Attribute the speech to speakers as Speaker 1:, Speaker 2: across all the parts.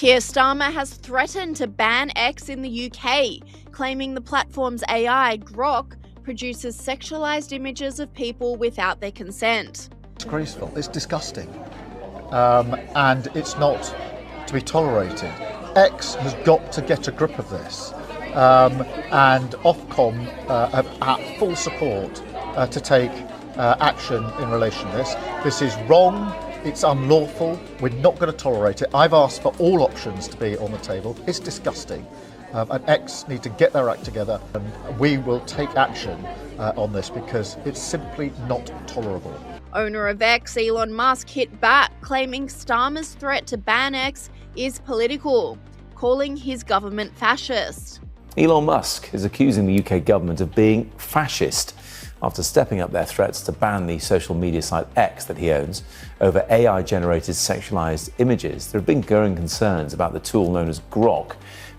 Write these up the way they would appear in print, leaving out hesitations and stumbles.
Speaker 1: Keir Starmer has threatened to ban X in the UK, claiming the platform's AI, Grok, produces sexualized images of people without their consent.
Speaker 2: Disgraceful. It's disgusting. And it's not to be tolerated. X has got to get a grip of this. And Ofcom have full support to take action in relation to this. This is wrong. It's unlawful. We're not going to tolerate it. I've asked for all options to be on the table. It's disgusting. And X need to get their act together, and we will take action on this because it's simply not tolerable.
Speaker 1: Owner of X, Elon Musk, hit back, claiming Starmer's threat to ban X is political, calling his government fascist.
Speaker 3: Elon Musk is accusing the UK government of being fascist after stepping up their threats to ban the social media site X that he owns over AI-generated sexualized images. There have been growing concerns about the tool known as Grok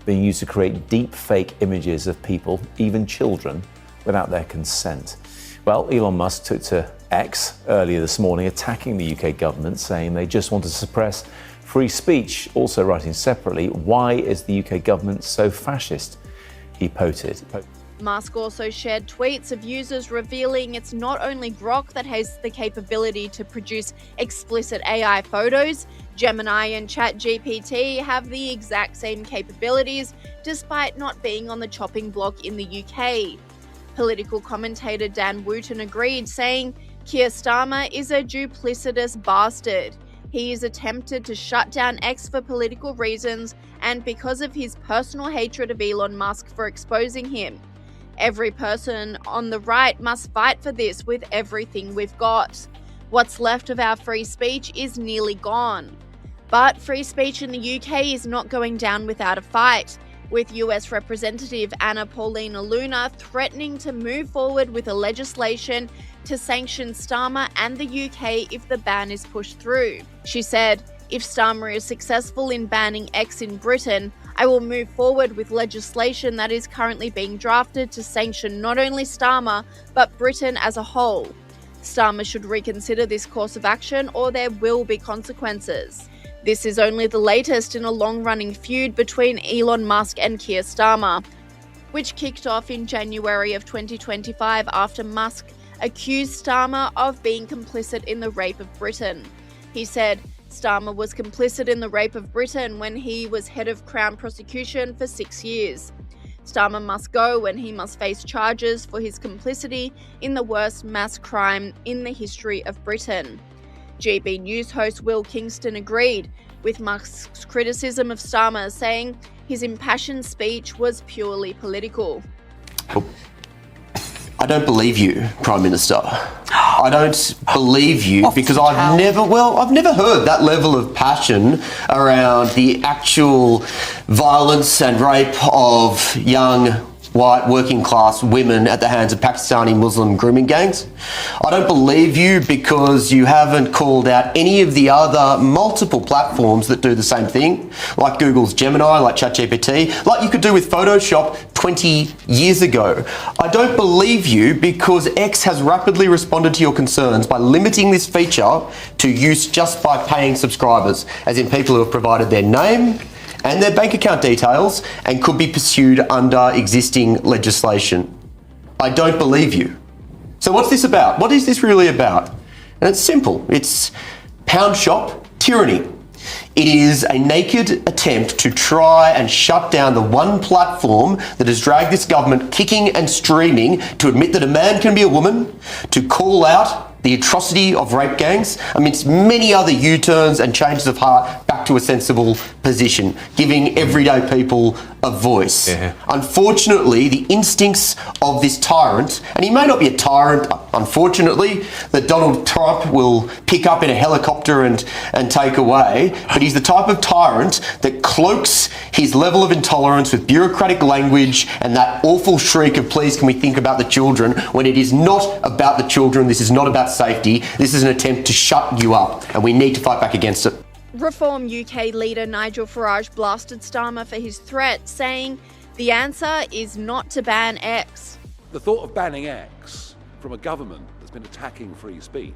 Speaker 3: being used to create deep fake images of people, even children, without their consent. Well, Elon Musk took to X earlier this morning, attacking the UK government, saying they just want to suppress free speech. Also writing separately, why is the UK government so fascist? He posted.
Speaker 1: Musk also shared tweets of users revealing it's not only Grok that has the capability to produce explicit AI photos. Gemini and ChatGPT have the exact same capabilities, despite not being on the chopping block in the UK. Political commentator Dan Wooten agreed, saying, Keir Starmer is a duplicitous bastard. He has attempted to shut down X for political reasons and because of his personal hatred of Elon Musk for exposing him. Every person on the right must fight for this with everything we've got. What's left of our free speech is nearly gone. But free speech in the UK is not going down without a fight, with US Representative Anna Paulina Luna threatening to move forward with a legislation to sanction Starmer and the UK if the ban is pushed through. She said, if Starmer is successful in banning X in Britain, I will move forward with legislation that is currently being drafted to sanction not only Starmer, but Britain as a whole. Starmer should reconsider this course of action or there will be consequences. This is only the latest in a long-running feud between Elon Musk and Keir Starmer, which kicked off in January of 2025 after Musk accused Starmer of being complicit in the rape of Britain. He said, Starmer was complicit in the rape of Britain when he was head of Crown prosecution for 6 years. Starmer must go and he must face charges for his complicity in the worst mass crime in the history of Britain. GB News host Will Kingston agreed with Musk's criticism of Starmer, saying his impassioned speech was purely political.
Speaker 4: I don't believe you, Prime Minister. I don't believe you because I've never heard that level of passion around the actual violence and rape of young white working class women at the hands of Pakistani Muslim grooming gangs. I don't believe you because you haven't called out any of the other multiple platforms that do the same thing, like Google's Gemini, like ChatGPT, like you could do with Photoshop 20 years ago. I don't believe you because X has rapidly responded to your concerns by limiting this feature to use just by paying subscribers, as in people who have provided their name and their bank account details and could be pursued under existing legislation. I don't believe you. So what's this about? What is this really about? And it's simple. It's pound shop tyranny. It is a naked attempt to try and shut down the one platform that has dragged this government kicking and streaming to admit that a man can be a woman, to call out the atrocity of rape gangs, amidst many other U-turns and changes of heart back to a sensible position, giving everyday people a voice. Yeah. Unfortunately, the instincts of this tyrant, and he may not be a tyrant, unfortunately, that Donald Trump will pick up in a helicopter and take away, but he's the type of tyrant that cloaks his level of intolerance with bureaucratic language and that awful shriek of please can we think about the children, when it is not about the children, this is not about safety, this is an attempt to shut you up, and we need to fight back against it.
Speaker 1: Reform UK leader Nigel Farage blasted Starmer for his threat, saying the answer is not to ban X.
Speaker 5: The thought of banning X from a government that's been attacking free speech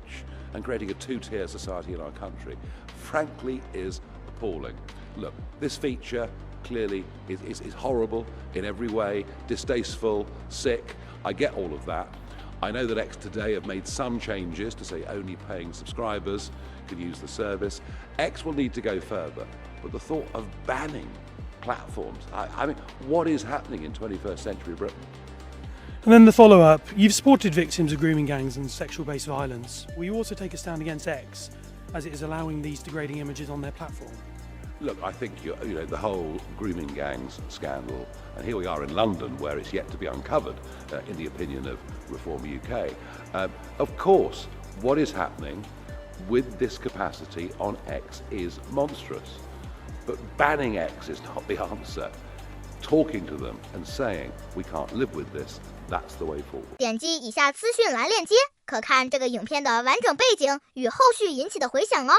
Speaker 5: and creating a two-tier society in our country, frankly, is appalling. look, this feature clearly is horrible in every way, distasteful, sick. I get all of that. I know that X today have made some changes to say only paying subscribers can use the service. X will need to go further, but the thought of banning platforms, I mean, what is happening in 21st century Britain?
Speaker 6: And then the follow-up, you've supported victims of grooming gangs and sexual-based violence. Will you also take a stand against X, as it is allowing these degrading images on their platform?
Speaker 5: Look, I think the whole grooming gangs scandal, and here we are in London where it's yet to be uncovered, in the opinion of Reform UK. Of course, what is happening with this capacity on X is monstrous. But banning X is not the answer. Talking to them and saying we can't live with this, that's the way forward.
Speaker 7: 点击以下资讯栏链接，可看这个影片的完整背景与后续引起的回响哦。